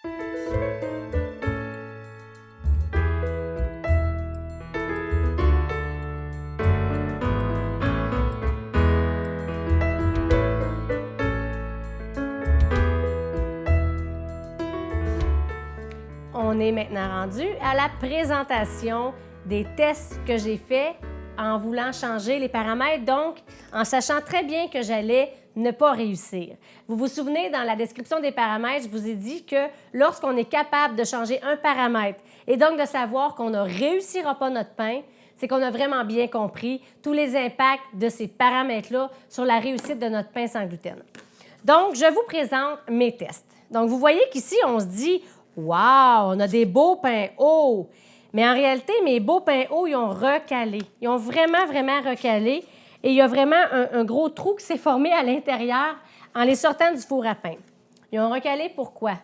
On est maintenant rendu à la présentation des tests que j'ai faits en voulant changer les paramètres, donc en sachant très bien que j'allais ne pas réussir. Vous vous souvenez, dans la description des paramètres, je vous ai dit que lorsqu'on est capable de changer un paramètre et donc de savoir qu'on ne réussira pas notre pain, c'est qu'on a vraiment bien compris tous les impacts de ces paramètres-là sur la réussite de notre pain sans gluten. Donc, je vous présente mes tests. Donc, vous voyez qu'ici, on se dit « Wow, on a des beaux pains hauts! » Mais en réalité, mes beaux pains hauts, ils ont recalé. Ils ont vraiment, vraiment recalé. Et il y a vraiment un gros trou qui s'est formé à l'intérieur en les sortant du four à pain. Ils ont recalé pourquoi?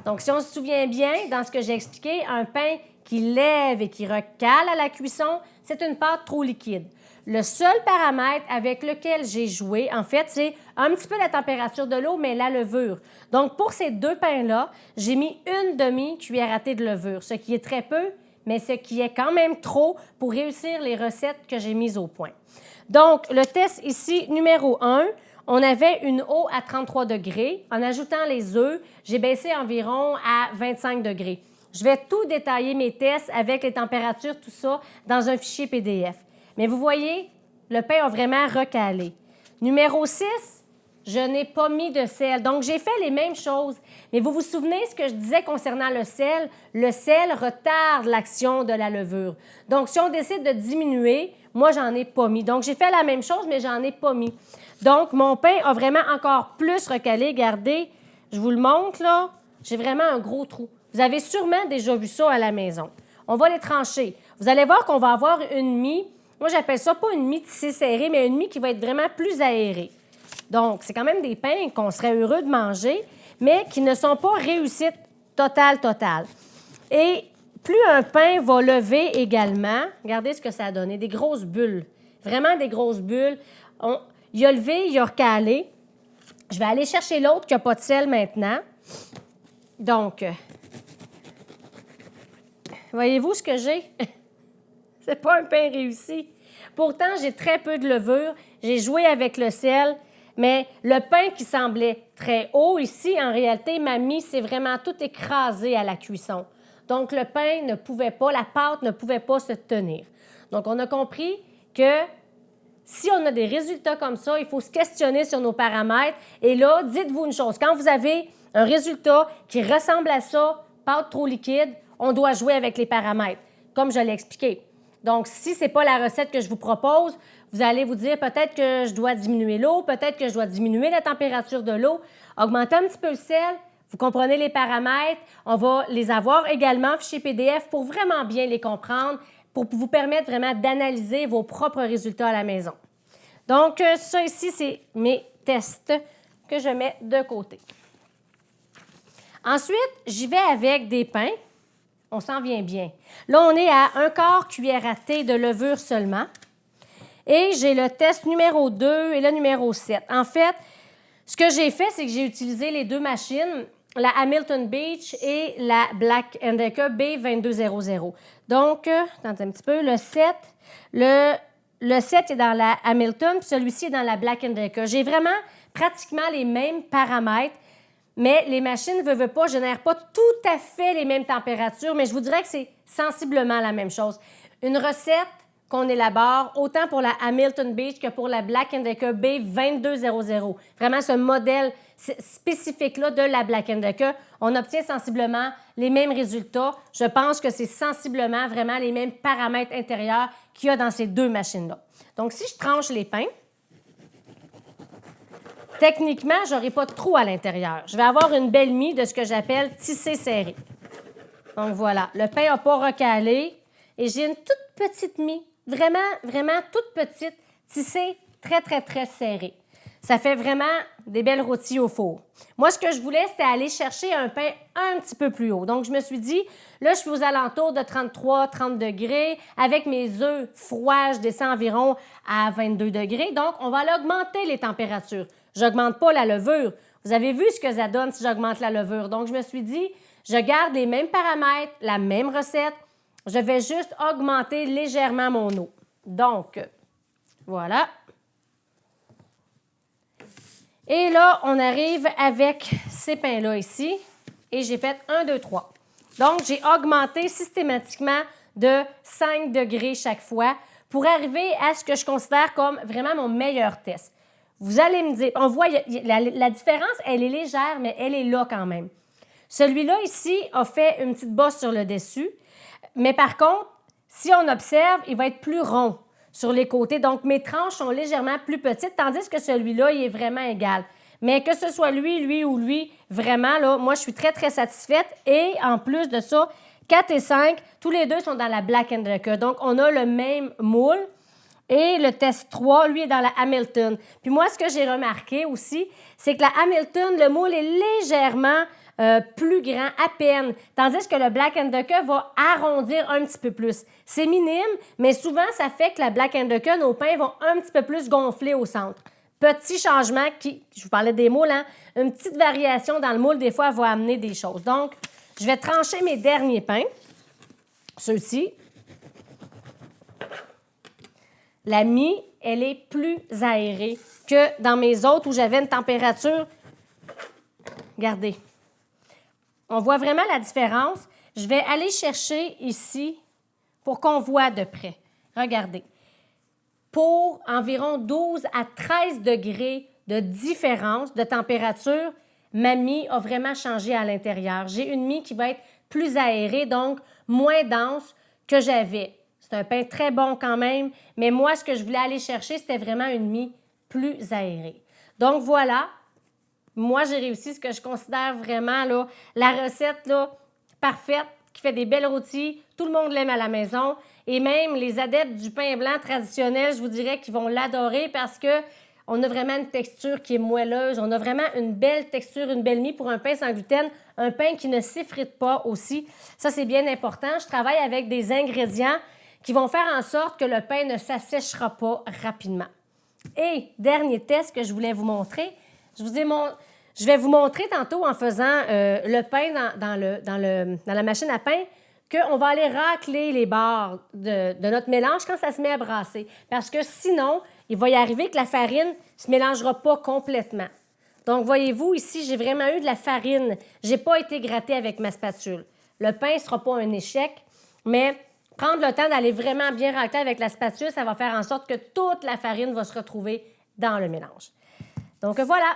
Donc, si on se souvient bien, dans ce que j'ai expliqué, un pain qui lève et qui recale à la cuisson, c'est une pâte trop liquide. Le seul paramètre avec lequel j'ai joué, en fait, c'est un petit peu la température de l'eau, mais la levure. Donc, pour ces deux pains-là, j'ai mis une demi-cuillère à thé de levure, ce qui est très peu, mais ce qui est quand même trop pour réussir les recettes que j'ai mises au point. Donc, le test ici, numéro 1, on avait une eau à 33 degrés. En ajoutant les œufs, j'ai baissé environ à 25 degrés. Je vais tout détailler mes tests avec les températures, tout ça, dans un fichier PDF. Mais vous voyez, le pain a vraiment recalé. Numéro 6, je n'ai pas mis de sel. Donc, j'ai fait les mêmes choses. Mais vous vous souvenez ce que je disais concernant le sel? Le sel retarde l'action de la levure. Donc, si on décide de diminuer, moi, j'en ai pas mis. Donc, j'ai fait la même chose, mais j'en ai pas mis. Donc, mon pain a vraiment encore plus recalé. Regardez, je vous le montre, là. J'ai vraiment un gros trou. Vous avez sûrement déjà vu ça à la maison. On va les trancher. Vous allez voir qu'on va avoir une mie. Moi, j'appelle ça pas une mie tissée serrée, mais une mie qui va être vraiment plus aérée. Donc, c'est quand même des pains qu'on serait heureux de manger, mais qui ne sont pas réussites totale. Et plus un pain va lever également, regardez ce que ça a donné, des grosses bulles, vraiment des grosses bulles. Il a levé, il a recalé. Je vais aller chercher l'autre qui n'a pas de sel maintenant. Donc, voyez-vous ce que j'ai? C'est pas un pain réussi. Pourtant, j'ai très peu de levure. J'ai joué avec le sel. Mais le pain qui semblait très haut ici, en réalité, ma mie s'est vraiment tout écrasé à la cuisson. Donc, le pain ne pouvait pas, la pâte ne pouvait pas se tenir. Donc, on a compris que si on a des résultats comme ça, il faut se questionner sur nos paramètres. Et là, dites-vous une chose, quand vous avez un résultat qui ressemble à ça, pâte trop liquide, on doit jouer avec les paramètres, comme je l'ai expliqué. Donc, si ce n'est pas la recette que je vous propose, vous allez vous dire peut-être que je dois diminuer l'eau, peut-être que je dois diminuer la température de l'eau, augmenter un petit peu le sel. Vous comprenez les paramètres. On va les avoir également fichier PDF pour vraiment bien les comprendre, pour vous permettre vraiment d'analyser vos propres résultats à la maison. Donc, ça ici, c'est mes tests que je mets de côté. Ensuite, j'y vais avec des pains. On s'en vient bien. Là, on est à 1/4 cuillère à thé de levure seulement. Et j'ai le test numéro 2 et le numéro 7. En fait, ce que j'ai fait, c'est que j'ai utilisé les deux machines, la Hamilton Beach et la Black & Decker B2200. Donc, attendez un petit peu, le 7 est dans la Hamilton, puis celui-ci est dans la Black & Decker. J'ai vraiment pratiquement les mêmes paramètres, mais les machines ne veulent pas, génèrent pas tout à fait les mêmes températures, mais je vous dirais que c'est sensiblement la même chose. Une recette qu'on élabore autant pour la Hamilton Beach que pour la Black & Decker B2200. Vraiment, ce modèle spécifique-là de la Black & Decker, on obtient sensiblement les mêmes résultats. Je pense que c'est sensiblement vraiment les mêmes paramètres intérieurs qu'il y a dans ces deux machines-là. Donc, si je tranche les pains, techniquement, je n'aurai pas de trou à l'intérieur. Je vais avoir une belle mie de ce que j'appelle tissé serré. Donc, voilà. Le pain n'a pas recalé et j'ai une toute petite mie. Vraiment toute petite, tissée très serrée. Ça fait vraiment des belles rôties au four. Moi, ce que je voulais, c'était aller chercher un pain un petit peu plus haut. Donc, je me suis dit, là, je suis aux alentours de 33-30 degrés. Avec mes œufs froids, je descends environ à 22 degrés. Donc, on va aller augmenter les températures. Je n'augmente pas la levure. Vous avez vu ce que ça donne si j'augmente la levure. Donc, je me suis dit, je garde les mêmes paramètres, la même recette. Je vais juste augmenter légèrement mon eau. Donc, voilà. Et là, on arrive avec ces pains-là ici. Et j'ai fait 1, 2, 3. Donc, j'ai augmenté systématiquement de 5 degrés chaque fois pour arriver à ce que je considère comme vraiment mon meilleur test. Vous allez me dire, on voit, la différence, elle est légère, mais elle est là quand même. Celui-là ici a fait une petite bosse sur le dessus, mais par contre, si on observe, il va être plus rond sur les côtés. Donc, mes tranches sont légèrement plus petites, tandis que celui-là, il est vraiment égal. Mais que ce soit lui ou lui, vraiment, là, moi, je suis très, très satisfaite. Et en plus de ça, 4 et 5, tous les deux sont dans la Black & Decker. Donc, on a le même moule. Et le test 3, lui, est dans la Hamilton. Puis moi, ce que j'ai remarqué aussi, c'est que la Hamilton, le moule est légèrement plus grand, à peine. Tandis que le Black & Decker va arrondir un petit peu plus. C'est minime, mais souvent, ça fait que la Black & Decker, nos pains vont un petit peu plus gonfler au centre. Petit changement qui, je vous parlais des moules, hein, une petite variation dans le moule, des fois, va amener des choses. Donc, je vais trancher mes derniers pains, ceux-ci. La mie, elle est plus aérée que dans mes autres où j'avais une température. Regardez. On voit vraiment la différence. Je vais aller chercher ici pour qu'on voit de près. Regardez. Pour environ 12 à 13 degrés de différence de température, ma mie a vraiment changé à l'intérieur. J'ai une mie qui va être plus aérée, donc moins dense que j'avais. C'est un pain très bon quand même, mais moi, ce que je voulais aller chercher, c'était vraiment une mie plus aérée. Donc voilà, moi, j'ai réussi ce que je considère vraiment là, la recette là, parfaite, qui fait des belles rôties. Tout le monde l'aime à la maison. Et même les adeptes du pain blanc traditionnel, je vous dirais qu'ils vont l'adorer parce qu'on a vraiment une texture qui est moelleuse. On a vraiment une belle texture, une belle mie pour un pain sans gluten, un pain qui ne s'effrite pas aussi. Ça, c'est bien important. Je travaille avec des ingrédients qui vont faire en sorte que le pain ne s'asséchera pas rapidement. Et dernier test que je voulais vous montrer, je vais vous montrer tantôt en faisant le pain dans la machine à pain qu'on va aller racler les barres de notre mélange quand ça se met à brasser. Parce que sinon, il va y arriver que la farine ne se mélangera pas complètement. Donc, voyez-vous, ici, j'ai vraiment eu de la farine. Je n'ai pas été grattée avec ma spatule. Le pain ne sera pas un échec, mais prendre le temps d'aller vraiment bien racler avec la spatule, ça va faire en sorte que toute la farine va se retrouver dans le mélange. Donc, voilà,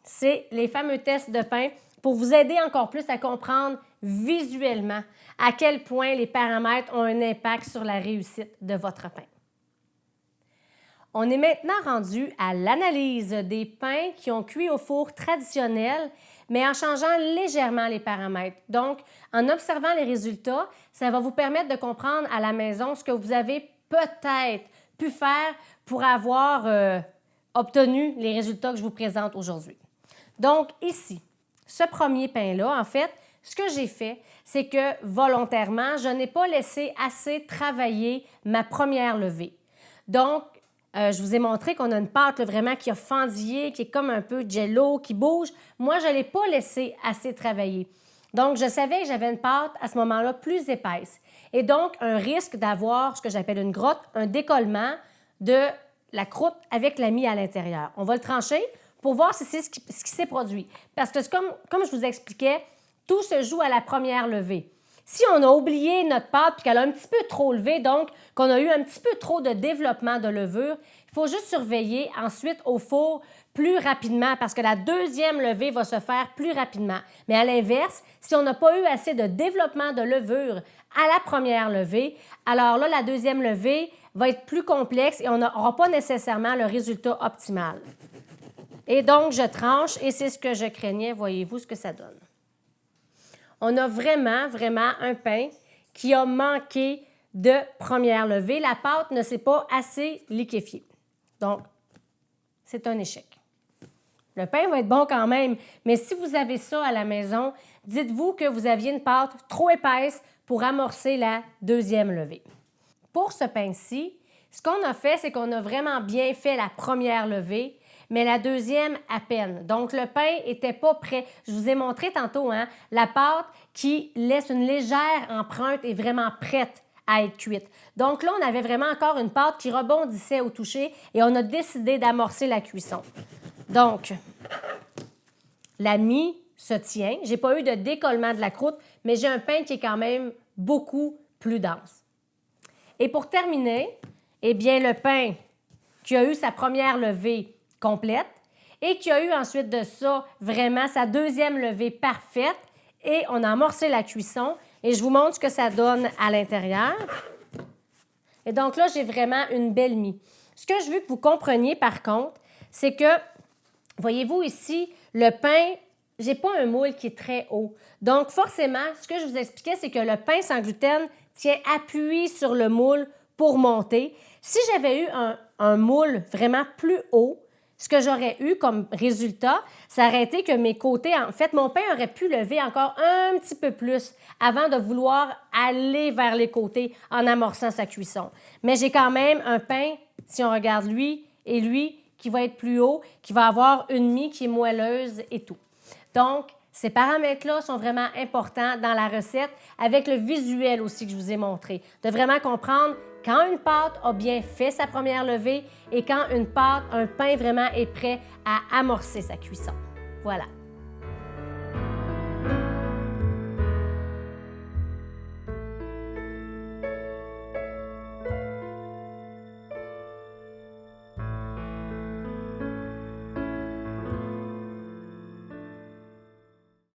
c'est les fameux tests de pain pour vous aider encore plus à comprendre visuellement à quel point les paramètres ont un impact sur la réussite de votre pain. On est maintenant rendu à l'analyse des pains qui ont cuit au four traditionnel, mais en changeant légèrement les paramètres. Donc, en observant les résultats, ça va vous permettre de comprendre à la maison ce que vous avez peut-être pu faire pour avoir obtenu les résultats que je vous présente aujourd'hui. Donc, ici, ce premier pain-là, en fait, ce que j'ai fait, c'est que volontairement, je n'ai pas laissé assez travailler ma première levée. Donc, je vous ai montré qu'on a une pâte là, vraiment qui a fendillé, qui est comme un peu jello, qui bouge. Moi, je ne l'ai pas laissé assez travailler. Donc, je savais que j'avais une pâte à ce moment-là plus épaisse. Et donc, un risque d'avoir ce que j'appelle une grotte, un décollement de la croûte avec la mie à l'intérieur. On va le trancher pour voir si c'est ce qui s'est produit. Parce que comme je vous expliquais, tout se joue à la première levée. Si on a oublié notre pâte puis qu'elle a un petit peu trop levé, donc qu'on a eu un petit peu trop de développement de levure, il faut juste surveiller ensuite au four plus rapidement parce que la deuxième levée va se faire plus rapidement. Mais à l'inverse, si on n'a pas eu assez de développement de levure à la première levée, alors là, la deuxième levée va être plus complexe et on n'aura pas nécessairement le résultat optimal. Et donc, je tranche et c'est ce que je craignais. Voyez-vous ce que ça donne. On a vraiment un pain qui a manqué de première levée. La pâte ne s'est pas assez liquéfiée. Donc, c'est un échec. Le pain va être bon quand même, mais si vous avez ça à la maison, dites-vous que vous aviez une pâte trop épaisse pour amorcer la deuxième levée. Pour ce pain-ci, ce qu'on a fait, c'est qu'on a vraiment bien fait la première levée, mais la deuxième à peine. Donc, le pain n'était pas prêt. Je vous ai montré tantôt, hein, la pâte qui laisse une légère empreinte est vraiment prête à être cuite. Donc là, on avait vraiment encore une pâte qui rebondissait au toucher et on a décidé d'amorcer la cuisson. Donc, la mie se tient. Je n'ai pas eu de décollement de la croûte, mais j'ai un pain qui est quand même beaucoup plus dense. Et pour terminer, eh bien, le pain qui a eu sa première levée complète et qui a eu ensuite de ça vraiment sa deuxième levée parfaite et on a amorcé la cuisson et je vous montre ce que ça donne à l'intérieur. Et donc là, j'ai vraiment une belle mie. Ce que je veux que vous compreniez par contre, c'est que, voyez-vous ici, le pain, j'ai pas un moule qui est très haut. Donc forcément, ce que je vous expliquais, c'est que le pain sans gluten tient appui sur le moule pour monter. Si j'avais eu un moule vraiment plus haut, ce que j'aurais eu comme résultat, ça aurait été que mes côtés, en fait, mon pain aurait pu lever encore un petit peu plus avant de vouloir aller vers les côtés en amorçant sa cuisson. Mais j'ai quand même un pain, si on regarde lui et lui, qui va être plus haut, qui va avoir une mie qui est moelleuse et tout. Donc, ces paramètres-là sont vraiment importants dans la recette avec le visuel aussi que je vous ai montré. De vraiment comprendre quand une pâte a bien fait sa première levée et quand une pâte, un pain vraiment est prêt à amorcer sa cuisson. Voilà.